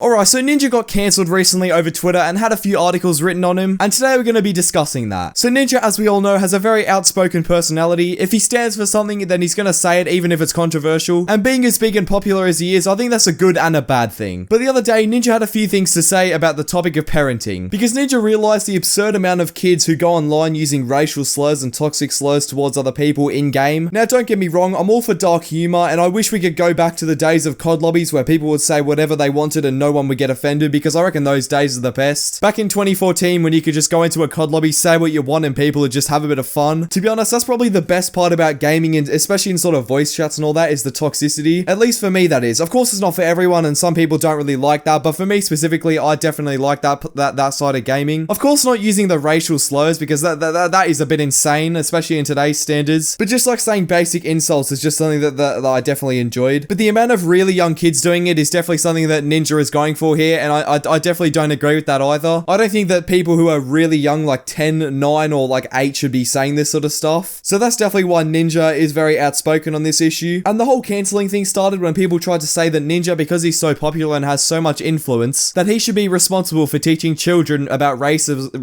Alright, so Ninja got cancelled recently over Twitter and had a few articles written on him, and today we're going to be discussing that. So Ninja, as we all know, has a very outspoken personality. If he stands for something, then he's going to say it even if it's controversial, and being as big and popular as he is, I think that's a good and a bad thing. But the other day, Ninja had a few things to say about the topic of parenting, because Ninja realized the absurd amount of kids who go online using racial slurs and toxic slurs towards other people in-game. Now, don't get me wrong, I'm all for dark humor, and I wish we could go back to the days of COD lobbies where people would say whatever they wanted and no one would get offended, because I reckon those days are the best. Back in 2014, when you could just go into a COD lobby, say what you want, and people would just have a bit of fun. To be honest, that's probably the best part about gaming, and especially in sort of voice chats and all that, is the toxicity. At least for me, that is. Of course, it's not for everyone, and some people don't really like that, but for me specifically, I definitely like that side of gaming. Of course, not using the racial slurs, because that is a bit insane, especially in today's standards. But just like saying basic insults is just something that I definitely enjoyed. But the amount of really young kids doing it is definitely something that Ninja is going for here, and I definitely don't agree with that either. I don't think that people who are really young, like 10, 9, or like 8, should be saying this sort of stuff. So that's definitely why Ninja is very outspoken on this issue. And the whole cancelling thing started when people tried to say that Ninja, because he's so popular and has so much influence, that he should be responsible for teaching children about racism,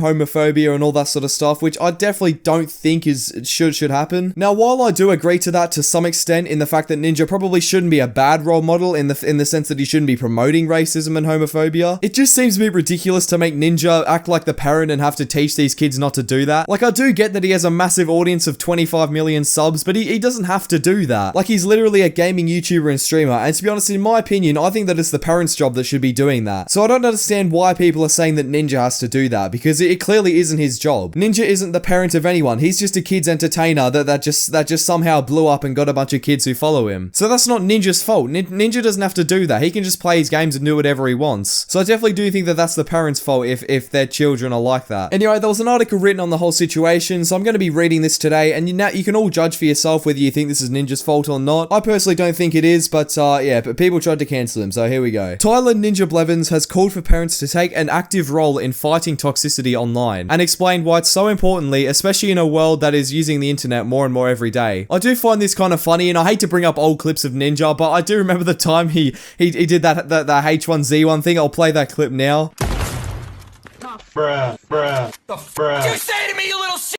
homophobia, and all that sort of stuff, which I definitely don't think should happen. Now, while I do agree to that to some extent, in the fact that Ninja probably shouldn't be a bad role model in the sense that he shouldn't be promoting racism and homophobia, it just seems a bit ridiculous to make Ninja act like the parent and have to teach these kids not to do that. Like, I do get that he has a massive audience of 25 million subs, but he doesn't have to do that. Like, he's literally a gaming YouTuber and streamer, and to be honest, in my opinion, I think that it's the parent's job that should be doing that. So I don't understand why people are saying that Ninja has to do that, because it clearly isn't his job. Ninja isn't the parent of anyone. He's just a kid's entertainer that just somehow blew up and got a bunch of kids who follow him. So that's not Ninja's fault. Ninja doesn't have to do that. He can just play his games and do whatever he wants. So I definitely do think that that's the parents' fault if their children are like that. Anyway, there was an article written on the whole situation, so I'm going to be reading this today, and you can all judge for yourself whether you think this is Ninja's fault or not. I personally don't think it is, but yeah, but people tried to cancel him, so here we go. Tyler Ninja Blevins has called for parents to take an active role in fighting toxicity online, and explained why it's so importantly, especially in a world that is using the internet more and more every day. I do find this kind of funny, and I hate to bring up old clips of Ninja, but I do remember the time he did that H1Z1 thing. I'll play that clip now. Bruh. The f*** you say to me, you little shit?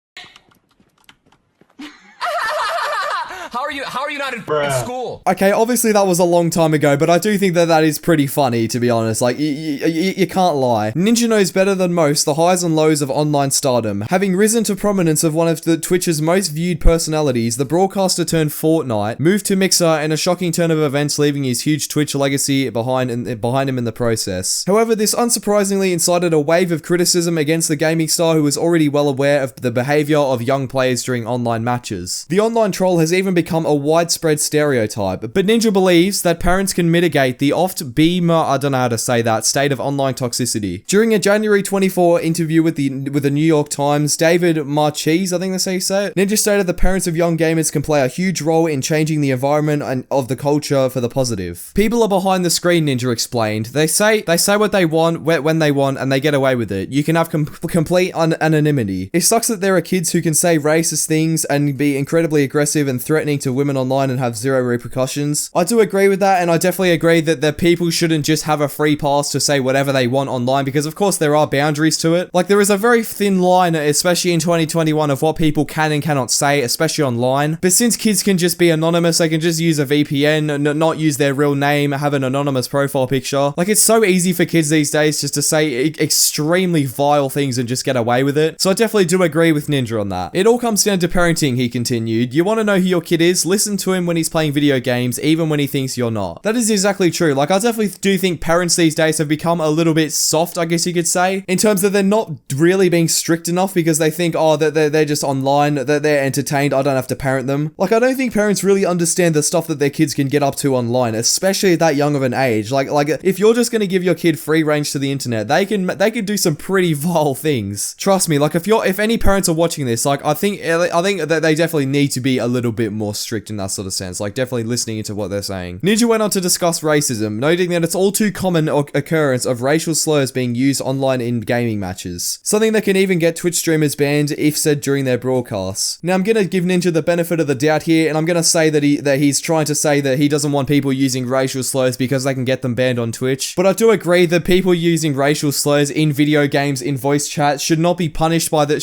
How are you not in school? Okay, obviously that was a long time ago, but I do think that is pretty funny, to be honest. Like, you can't lie. Ninja knows better than most the highs and lows of online stardom. Having risen to prominence of one of the Twitch's most viewed personalities, the broadcaster turned Fortnite, moved to Mixer, in a shocking turn of events, leaving his huge Twitch legacy behind him in the process. However, this unsurprisingly incited a wave of criticism against the gaming star, who was already well aware of the behavior of young players during online matches. The online troll has even become a widespread stereotype, but Ninja believes that parents can mitigate the I don't know how to say that, state of online toxicity. During a January 24 interview with the New York Times, David Marchese, I think that's how you say it, Ninja stated the parents of young gamers can play a huge role in changing the environment and of the culture for the positive. People are behind the screen, Ninja explained. They say what they want, when they want, and they get away with it. You can have complete anonymity. It sucks that there are kids who can say racist things and be incredibly aggressive and threatening to women online and have zero repercussions. I do agree with that, and I definitely agree that the people shouldn't just have a free pass to say whatever they want online, because of course there are boundaries to it. Like, there is a very thin line, especially in 2021, of what people can and cannot say, especially online. But since kids can just be anonymous, they can just use a VPN, not use their real name, have an anonymous profile picture. Like, it's so easy for kids these days just to say extremely vile things and just get away with it. So I definitely do agree with Ninja on that. It all comes down to parenting, he continued. You want to know who your kid is? Listen to him when he's playing video games, even when he thinks you're not. That is exactly true. Like, I definitely do think parents these days have become a little bit soft, I guess you could say, in terms of they're not really being strict enough, because they think, oh, they're just online, that they're entertained, I don't have to parent them. Like, I don't think parents really understand the stuff that their kids can get up to online, especially at that young of an age. Like if you're just going to give your kid free range to the internet, they can do some pretty vile things. Trust me. Like, if any parents are watching this, like, I think that they definitely need to be a little bit more strict. strict in that sort of sense, like definitely listening into what they're saying. Ninja went on to discuss racism, noting that it's all too common occurrence of racial slurs being used online in gaming matches. Something that can even get Twitch streamers banned if said during their broadcasts. Now I'm gonna give Ninja the benefit of the doubt here, and I'm gonna say that he's trying to say that he doesn't want people using racial slurs because they can get them banned on Twitch. But I do agree that people using racial slurs in video games, in voice chat, should not be punished by that.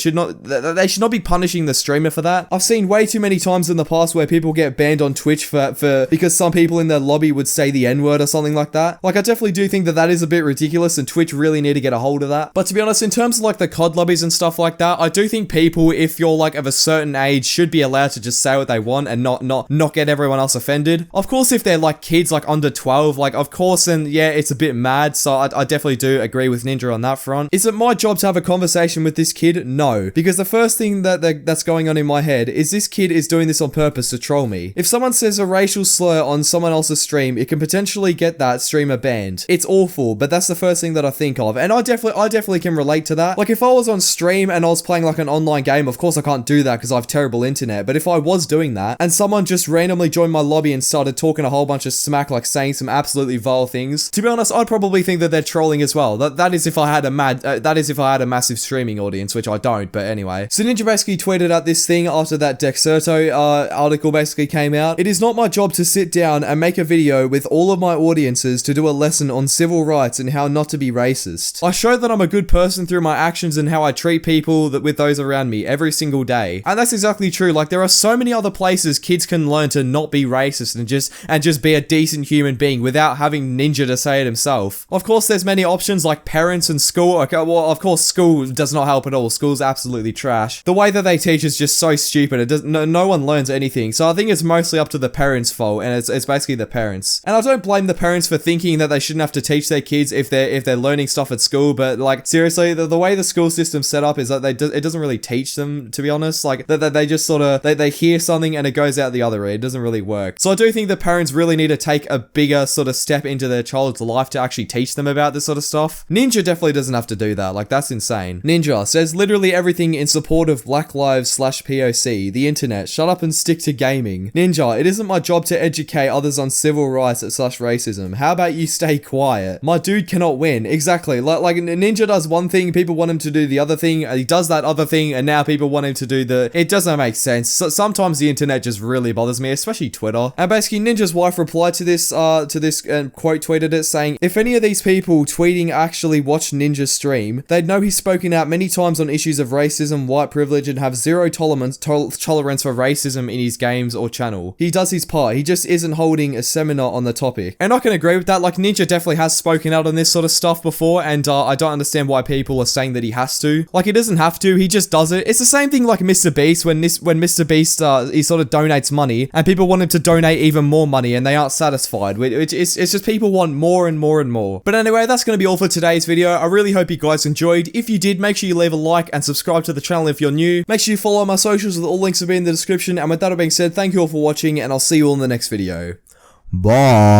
They should not be punishing the streamer for that. I've seen way too many times in the past where people get banned on Twitch for because some people in their lobby would say the N-word or something like that. Like, I definitely do think that is a bit ridiculous, and Twitch really need to get a hold of that. But to be honest, in terms of like the COD lobbies and stuff like that, I do think people, if you're like of a certain age, should be allowed to just say what they want and not get everyone else offended. Of course, if they're like kids like under 12, like of course, and yeah, it's a bit mad. So I definitely do agree with Ninja on that front. Is it my job to have a conversation with this kid? No, because the first thing that's going on in my head is this kid is doing this on purpose to troll me. If someone says a racial slur on someone else's stream, it can potentially get that streamer banned. It's awful, but that's the first thing that I think of, and I definitely can relate to that. Like, if I was on stream and I was playing like an online game, of course I can't do that because I have terrible internet, but if I was doing that and someone just randomly joined my lobby and started talking a whole bunch of smack, like saying some absolutely vile things, to be honest, I'd probably think that they're trolling as well. That is if I had a massive streaming audience, which I don't, but anyway. So Ninja basically tweeted out this thing after that Dexerto article basically came out. It is not my job to sit down and make a video with all of my audiences to do a lesson on civil rights and how not to be racist. I show that I'm a good person through my actions and how I treat people with those around me every single day. And that's exactly true. Like, there are so many other places kids can learn to not be racist and just be a decent human being without having Ninja to say it himself. Of course, there's many options like parents and school. Okay, well, of course, school does not help at all. School's absolutely trash. The way that they teach is just so stupid. No one learns anything. So I think it's mostly up to the parents' fault, and it's basically the parents. And I don't blame the parents for thinking that they shouldn't have to teach their kids if they're learning stuff at school, but like, seriously, the way the school system's set up is that it doesn't really teach them, to be honest. Like, they just sort of they hear something and it goes out the other way. It doesn't really work. So I do think the parents really need to take a bigger sort of step into their child's life to actually teach them about this sort of stuff. Ninja definitely doesn't have to do that. Like, that's insane. Ninja says literally everything in support of Black Lives /POC, the internet, shut up and stick to gaming. Ninja, it isn't my job to educate others on civil rights /racism. How about you stay quiet? My dude cannot win. Exactly. Like Ninja does one thing, people want him to do the other thing, he does that other thing, and now people want him to do it doesn't make sense. So sometimes the internet just really bothers me, especially Twitter. And basically Ninja's wife replied to this and quote tweeted it saying, if any of these people tweeting actually watch Ninja's stream, they'd know he's spoken out many times on issues of racism, white privilege, and have zero tolerance for racism in his games or channel. He does his part. He just isn't holding a seminar on the topic. And I can agree with that. Like, Ninja definitely has spoken out on this sort of stuff before, and I don't understand why people are saying that he has to. Like, he doesn't have to. He just does it. It's the same thing like Mr. Beast when Mr. Beast he sort of donates money, and people want him to donate even more money, and they aren't satisfied. It's just people want more and more and more. But anyway, that's going to be all for today's video. I really hope you guys enjoyed. If you did, make sure you leave a like and subscribe to the channel if you're new. Make sure you follow my socials, all links will be in the description. And with that all being said, thank you all for watching, and I'll see you all in the next video. Bye.